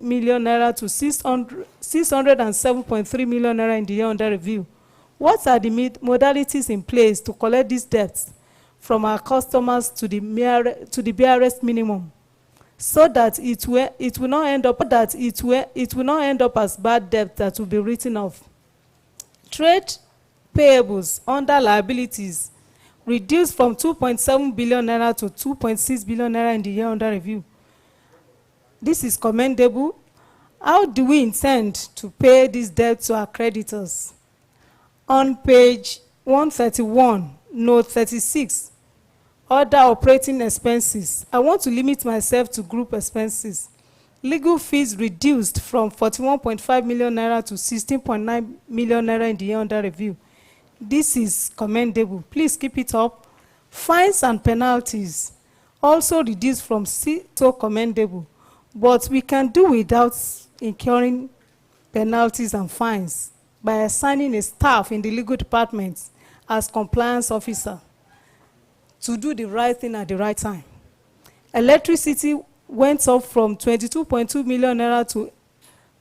million naira to 607.3 million naira in the year under review. What are the modalities in place to collect these debts from our customers to the barest minimum, so that it will not end up as bad debt that will be written off? Trade payables under liabilities reduced from 2.7 billion naira to 2.6 billion naira in the year under review. This is commendable. How do we intend to pay this debt to our creditors? On page 131, note 36, other operating expenses. I want to limit myself to group expenses. Legal fees reduced from 41.5 million naira to 16.9 million naira in the year under review. This is commendable. Please keep it up. Fines and penalties also reduced from so commendable. But we can do without incurring penalties and fines by assigning a staff in the legal department as compliance officer to do the right thing at the right time. Electricity went up from 22.2 million naira to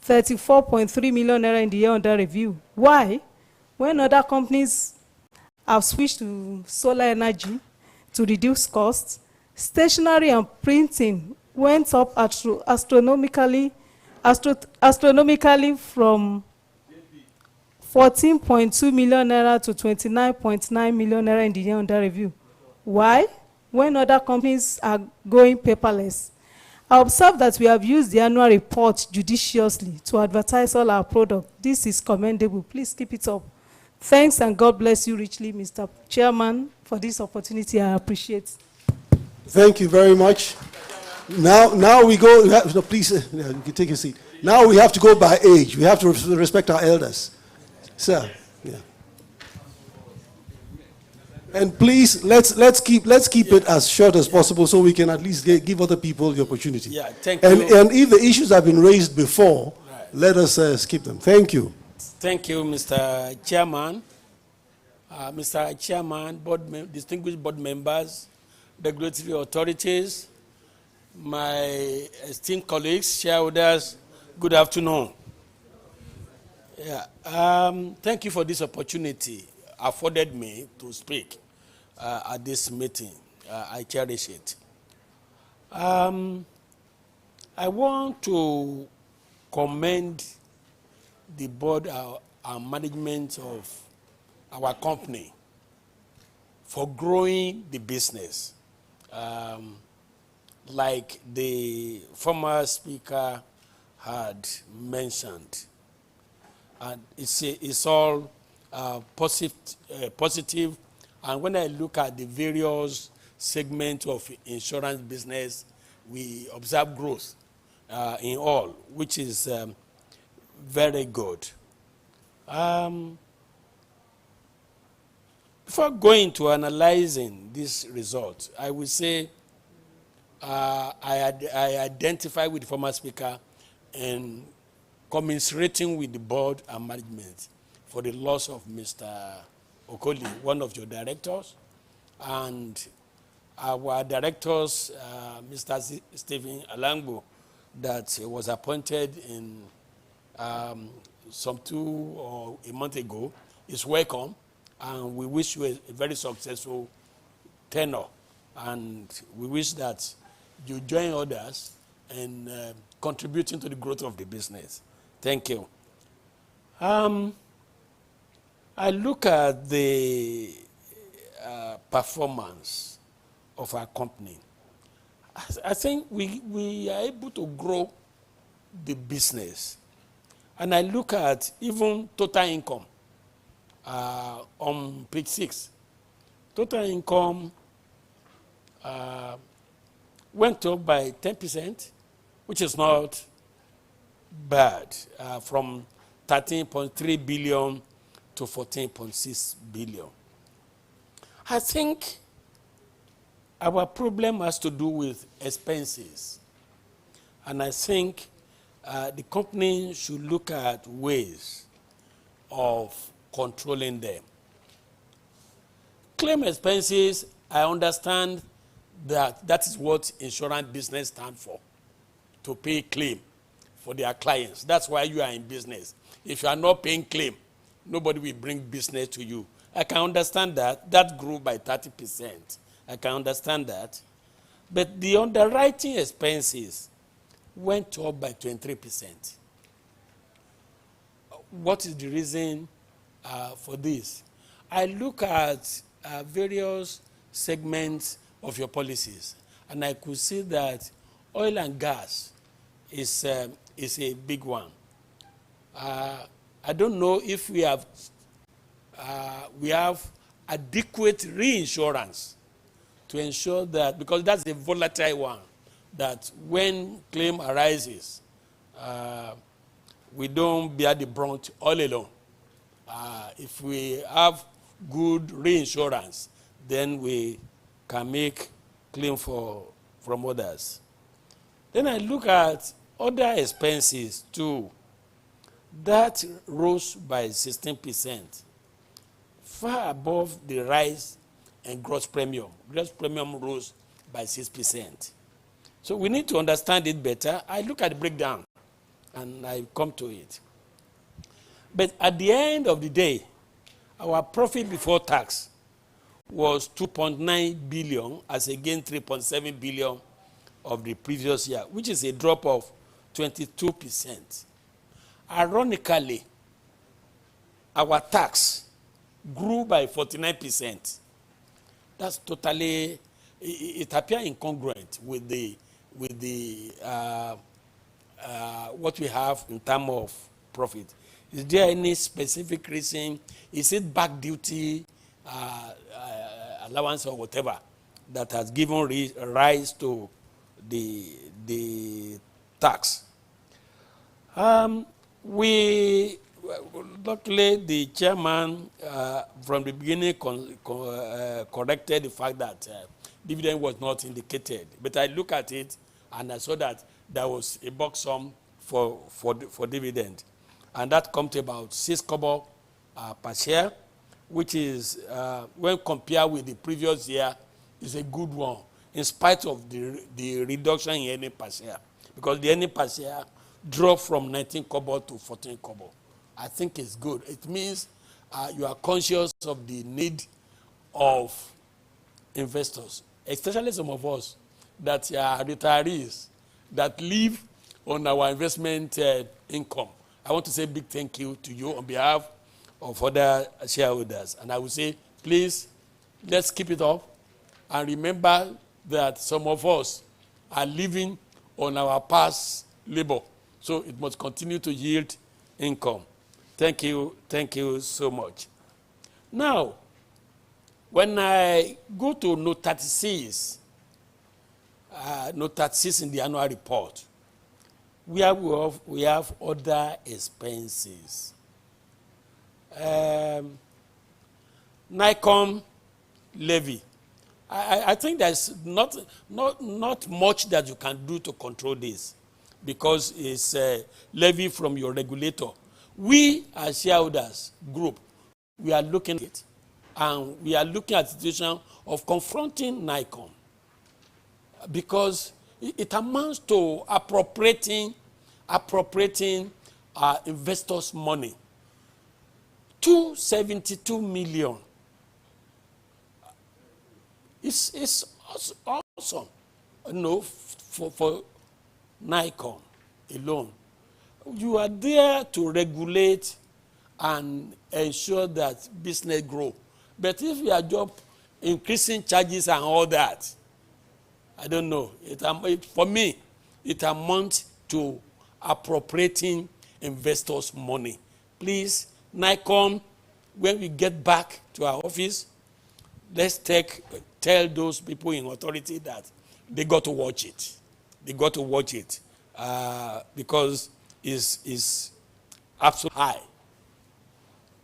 34.3 million naira in the year under review. Why? When other companies have switched to solar energy to reduce costs, stationery and printing went up astronomically from 14.2 million naira to 29.9 million naira in the year under review. Why? When other companies are going paperless. I observe that we have used the annual report judiciously to advertise all our products. This is commendable. Please keep it up. Thanks, and God bless you richly, Mr. Chairman, for this opportunity. I appreciate. Thank you very much. Now we go. No, please, you can take your seat. Now we have to go by age. We have to respect our elders. Sir, yeah. And please, let's keep it as short as possible, so we can at least give other people the opportunity. Yeah, thank you. And if the issues have been raised before, right, let us skip them. Thank you. Thank you, Mr. Chairman. Mr. Chairman, distinguished board members, regulatory authorities, my esteemed colleagues, shareholders, good afternoon. Yeah, thank you for this opportunity afforded me to speak at this meeting. I cherish it. I want to commend the board and management of our company for growing the business. Like the former speaker had mentioned. And it's all positive. And when I look at the various segments of insurance business, we observe growth in all, which is very good. Before going to analyzing this result, I will say I identify with the former speaker in commiserating with the board and management for the loss of Mr. Okoli, one of your directors, and our directors, Mr. Stephen Alangbo, that was appointed in some 2 or a month ago, is welcome, and we wish you a very successful tenure, and we wish that you join others in contributing to the growth of the business. Thank you. I look at the performance of our company. I think we are able to grow the business. And I look at even total income on page 6. Total income went up by 10%, which is not bad, from 13.3 billion to 14.6 billion. I think our problem has to do with expenses. And I think the company should look at ways of controlling them. Claim expenses, I understand that is what insurance business stands for, to pay claim for their clients. That's why you are in business. If you are not paying claim, nobody will bring business to you. I can understand that. That grew by 30%. I can understand that. But the underwriting expenses went up by 23%. What is the reason for this? I look at various segments of your policies, and I could see that oil and gas is a big one. I don't know if we have adequate reinsurance to ensure that, because that's a volatile one, that when claim arises, we don't bear the brunt all alone. If we have good reinsurance, then we can make claim from others. Then I look at other expenses too. That rose by 16%, far above the rise in gross premium. Gross premium rose by 6%. So we need to understand it better. I look at the breakdown, and I come to it. But at the end of the day, our profit before tax was 2.9 billion as against 3.7 billion of the previous year, which is a drop of 22%. Ironically, our tax grew by 49%. That's totally, it appears incongruent with the what we have in terms of profit. Is there any specific reason? Is it back duty, allowance or whatever that has given rise to the tax? Luckily, the chairman from the beginning corrected the fact that dividend was not indicated. But I look at it and I saw that there was a box sum for dividend. And that comes to about 6 kobo per share, which is, when compared with the previous year, is a good one, in spite of the reduction in earning per share. Because the earning per share dropped from 19 kobo to 14 kobo. I think it's good. It means you are conscious of the need of investors, especially some of us that are retirees that live on our investment income. I want to say a big thank you to you on behalf of other shareholders. And I will say, please, let's keep it up. And remember that some of us are living on our past labor. So it must continue to yield income. Thank you so much. Now, when I go to note 36, note 36 in the annual report, we have other expenses. NICOM levy. I think there's not much that you can do to control this, because it's a levy from your regulator. We as shareholders group, we are looking at it, and we are looking at the situation of confronting NICOM, because it amounts to appropriating investors' money. 272 million. It's awesome. No, for NICOM alone. You are there to regulate and ensure that business grow. But if you are just increasing charges and all that, I don't know. For me, it amounts to appropriating investors' money. Please, NICOM, when we get back to our office, let's tell those people in authority that they got to watch it. They got to watch it because it's absolutely high.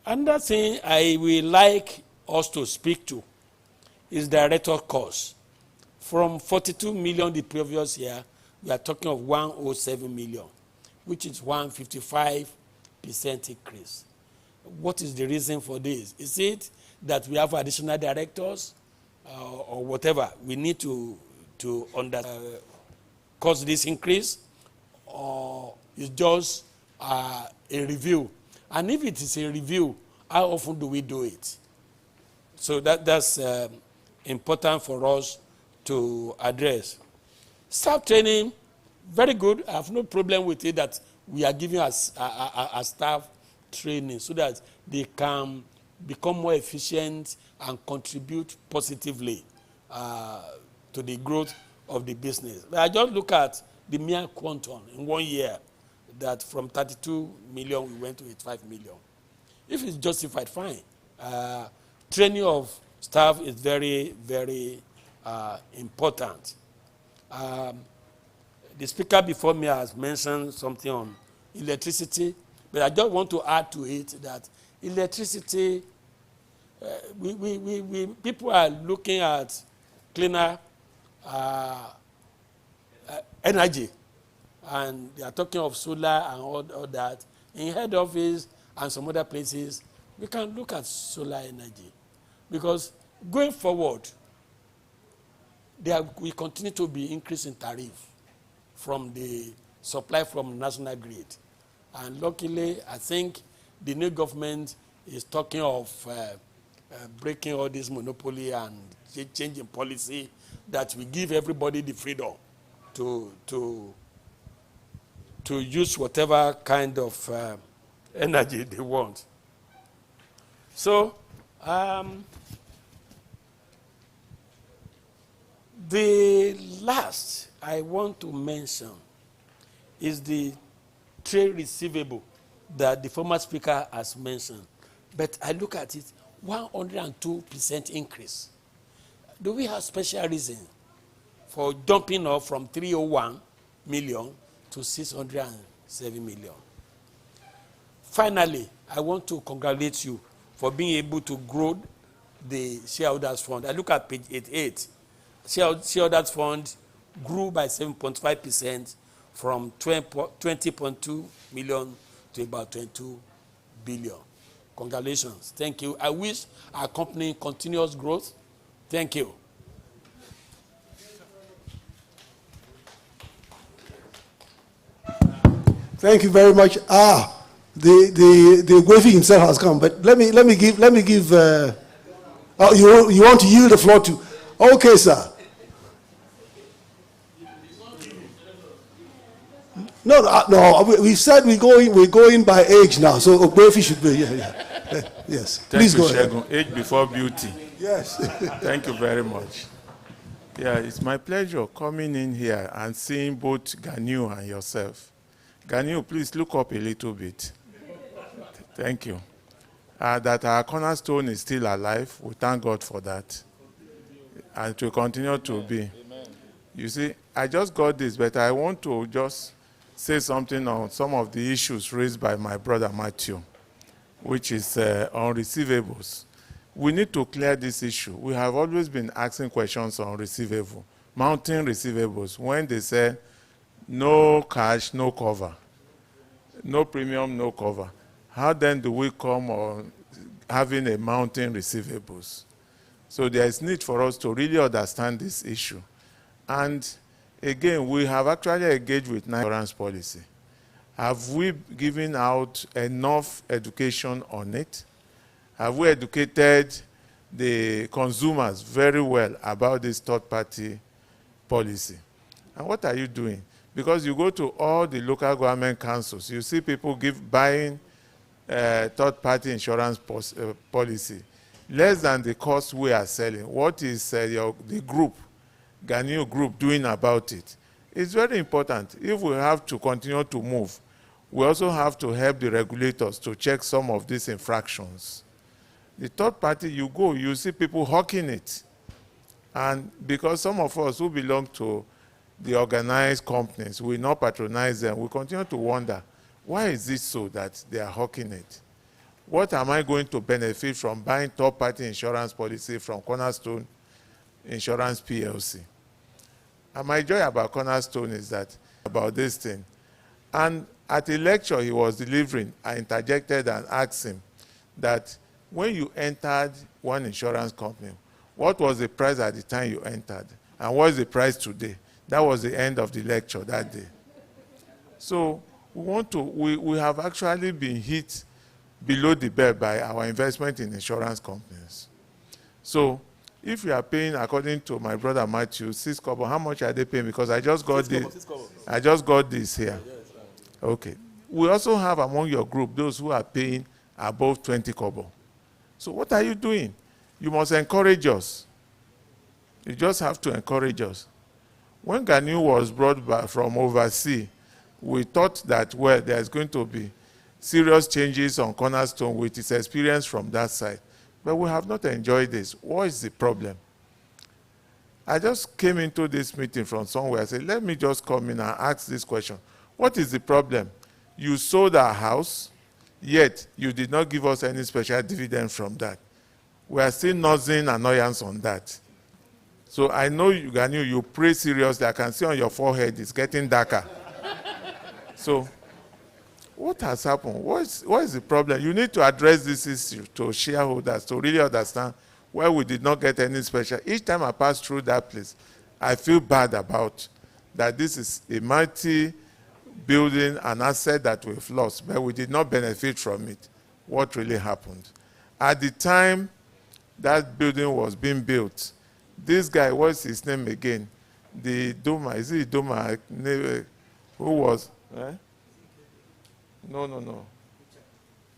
Another thing I will like us to speak to is director costs. From 42 million the previous year, we are talking of 107 million, which is 155% increase. What is the reason for this? Is it that we have additional directors or whatever? We need to cause this increase, or It's just a review. And if it is a review, how often do we do it? So that's important for us to address. Staff training, very good. I have no problem with it that we are giving us a staff training so that they can become more efficient and contribute positively to the growth of the business. But I just look at the mere quantum in 1 year, that from 32 million we went to 85 million. If it's justified, fine. Training of staff is very, very important. The speaker before me has mentioned something on electricity, but I just want to add to it that electricity, people are looking at cleaner energy, and they are talking of solar and all that. In head office and some other places, we can look at solar energy, because going forward, there will continue to be increase in tariff from the supply from national grid. And luckily, I think the new government is talking of breaking all this monopoly and changing policy that will give everybody the freedom to use whatever kind of energy they want. So, the last I want to mention is the trade receivable that the former speaker has mentioned. But I look at it, 102% increase. Do we have special reason for jumping off from 301 million to 607 million? Finally, I want to congratulate you for being able to grow the shareholders fund. I look at page 88. Shareholders fund grew by 7.5% from 20.2 million to about 22 billion. Congratulations. Thank you. I wish our company continuous growth. Thank you. Thank you very much. The Gwefi himself has come, but let me give. You want to yield the floor to? Okay, sir. No. We said we're going by age now, so Gwefi should be. Yeah. Yes. Please go ahead. Age before beauty. Yes. Thank you very much. Yeah, it's my pleasure coming in here and seeing both Ganiu and yourself. Ganiu, please look up a little bit. Thank you. That our Cornerstone is still alive. We thank God for that. And to continue to be. Amen. You see, I just got this, but I want to just say something on some of the issues raised by my brother Matthew, which is on receivables. We need to clear this issue. We have always been asking questions on receivable, mounting receivables, when they say no cash, no cover, no premium, no cover. How then do we come on having a mounting receivables? So there is need for us to really understand this issue. And again, we have actually engaged with insurance policy. Have we given out enough education on it? Have we educated the consumers very well about this third-party policy? And what are you doing? Because you go to all the local government councils, you see people buying third-party insurance policy less than the cost we are selling. What is the group, Ganiu group, doing about it? It's very important. If we have to continue to move, we also have to help the regulators to check some of these infractions. The third party, you see people hawking it. And because some of us who belong to the organized companies, we not patronize them, we continue to wonder, why is it so that they are hawking it? What am I going to benefit from buying third-party insurance policy from Cornerstone Insurance PLC? And my joy about Cornerstone is that, about this thing. And at a lecture he was delivering, I interjected and asked him that when you entered one insurance company, what was the price at the time you entered? And what is the price today? That was the end of the lecture that day. So we have actually been hit below the belt by our investment in insurance companies. So if you are paying, according to my brother Matthew, 6 kobo, how much are they paying? Because I just got this. I just got this here. Okay. We also have among your group those who are paying above 20 kobo. So what are you doing? You must encourage us. You just have to encourage us. When Ganiu was brought back from overseas, we thought that, well, there's going to be serious changes on Cornerstone with its experience from that side. But we have not enjoyed this. What is the problem? I just came into this meeting from somewhere. I said, let me just come in and ask this question. What is the problem? You sold our house, yet you did not give us any special dividend from that. We are still nursing annoyance on that. So I know you, Ganiu, you pray seriously. I can see on your forehead it's getting darker. So what has happened? What is the problem? You need to address this issue to shareholders to really understand why we did not get any special. Each time I pass through that place, I feel bad about that. This is a mighty building, an asset that we've lost, but we did not benefit from it. What really happened? At the time that building was being built, this guy, what's his name again? The Duma, is it Duma? Who was? Eh? No.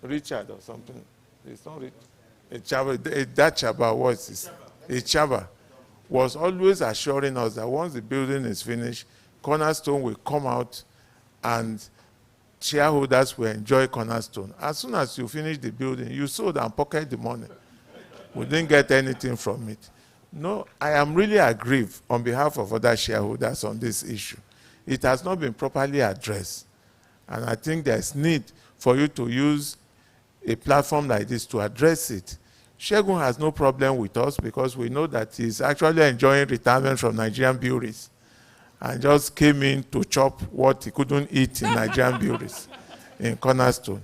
Richard or something. It's not Richard. That Chaba was this. Chaba was always assuring us that once the building is finished, Cornerstone will come out and shareholders will enjoy Cornerstone. As soon as you finish the building, you sold and pocket the money. We didn't get anything from it. No, I am really aggrieved on behalf of other shareholders on this issue. It has not been properly addressed. And I think there's need for you to use a platform like this to address it. Shegun has no problem with us because we know that he's actually enjoying retirement from Nigerian breweries and just came in to chop what he couldn't eat in Nigerian breweries in Cornerstone.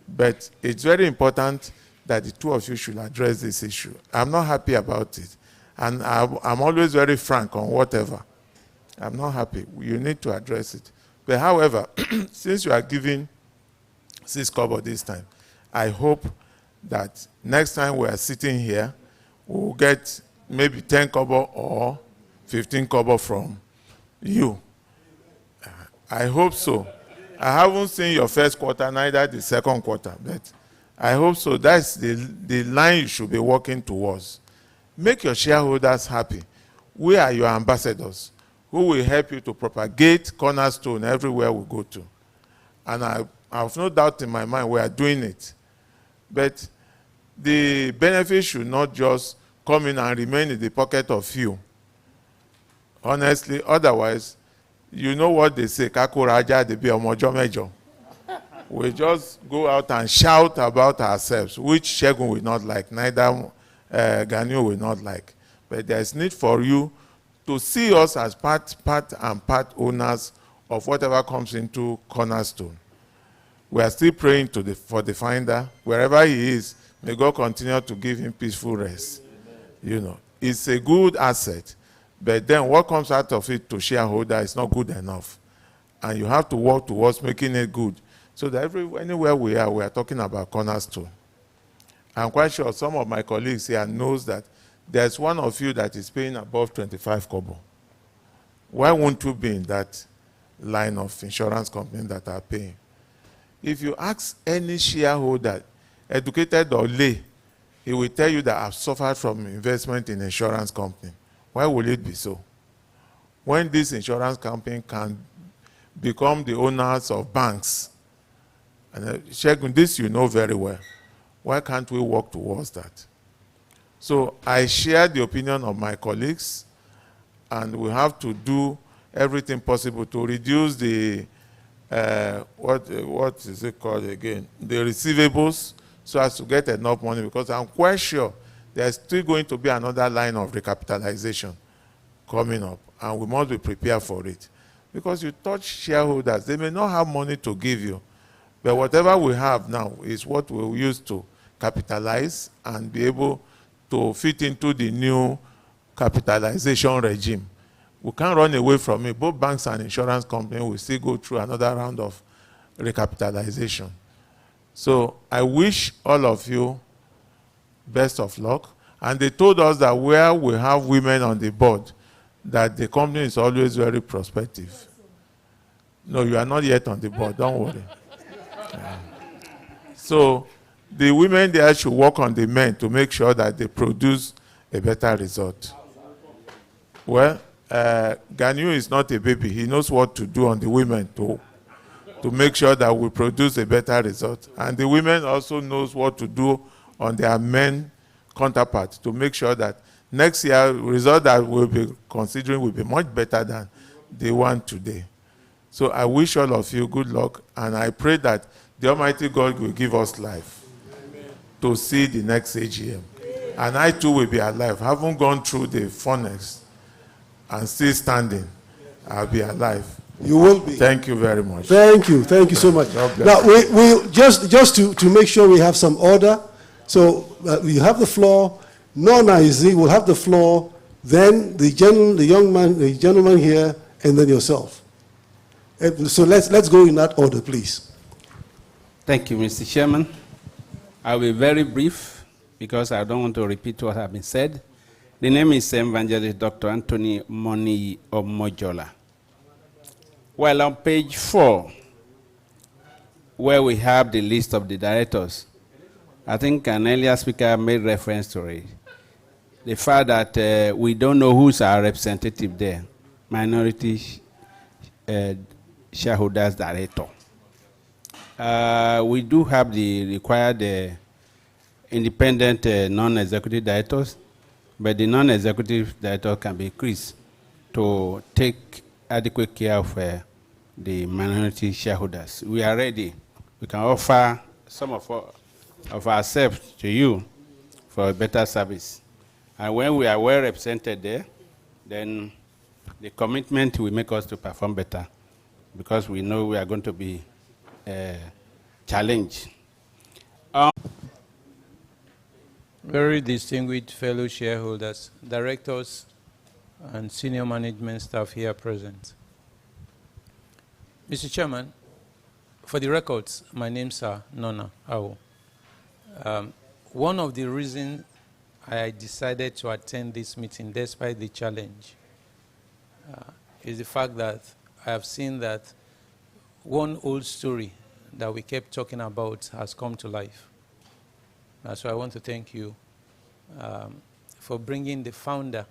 But it's very important that the two of you should address this issue. I'm not happy about it. And I'm always very frank on whatever. I'm not happy. You need to address it. But however, since you are giving 6 kobo this time, I hope that next time we are sitting here, we'll get maybe 10 kobo or 15 kobo from you. I hope so. I haven't seen your first quarter, neither the second quarter, but I hope so. That's the line you should be working towards. Make your shareholders happy. We are your ambassadors who will help you to propagate Cornerstone everywhere we go to. And I have no doubt in my mind we are doing it. But the benefit should not just come in and remain in the pocket of few. Honestly, otherwise, you know what they say, Kaku Raja, they be omojo mejo. We just go out and shout about ourselves, which Shegun will not like, neither Ganiu will not like. But there's need for you to see us as part owners of whatever comes into Cornerstone. We are still praying for the finder. Wherever he is, may God continue to give him peaceful rest. You know, it's a good asset. But then what comes out of it to shareholder is not good enough. And you have to work towards making it good. So that anywhere we are talking about Cornerstone. I'm quite sure some of my colleagues here knows that there's one of you that is paying above 25 kobo. Why won't you be in that line of insurance companies that are paying? If you ask any shareholder, educated or lay, he will tell you that I've suffered from investment in insurance company. Why will it be so? When this insurance company can become the owners of banks, and Shegun, this you know very well, why can't we work towards that? So I share the opinion of my colleagues, and we have to do everything possible to reduce the, what is it called again? The receivables, so as to get enough money, because I'm quite sure there's still going to be another line of recapitalization coming up, and we must be prepared for it. Because you touch shareholders, they may not have money to give you, but whatever we have now is what we'll use to capitalize and be able to fit into the new capitalization regime. We can't run away from it. Both banks and insurance companies will still go through another round of recapitalization. So I wish all of you best of luck. And they told us that where we have women on the board, that the company is always very prospective. No, you are not yet on the board, don't worry. So the women there should work on the men to make sure that they produce a better result. Well, Ganyu is not a baby. He knows what to do on the women to make sure that we produce a better result. And the women also knows what to do on their men counterparts to make sure that next year, the result that we'll be considering will be much better than the one today. So I wish all of you good luck, and I pray that the Almighty God will give us life to see the next AGM. And I too will be alive. Haven't gone through the furnace and still standing. I'll be alive. You will be. Thank you very much. Thank you so much. Now, we just to make sure we have some order. So you have the floor. Nona Izzy will have the floor. Then the gentleman here, and then yourself. So let's go in that order, please. Thank you, Mr. Chairman. I'll be very brief because I don't want to repeat what has been said. The name is Evangelist Dr. Anthony Moni Omojola. Well, on page 4, where we have the list of the directors, I think an earlier speaker made reference to it. The fact that we don't know who's our representative there, minority shareholders director. We do have the required independent non-executive directors, but the non-executive director can be increased to take adequate care of the minority shareholders. We are ready. We can offer some of ourselves to you for a better service. And when we are well represented there, then the commitment will make us to perform better because we know we are going to be challenged. Very distinguished fellow shareholders, directors, and senior management staff here present. Mr. Chairman, for the records, my name's Nona Awo. One of the reasons I decided to attend this meeting despite the challenge is the fact that I have seen that one old story that we kept talking about has come to life. So I want to thank you for bringing the founder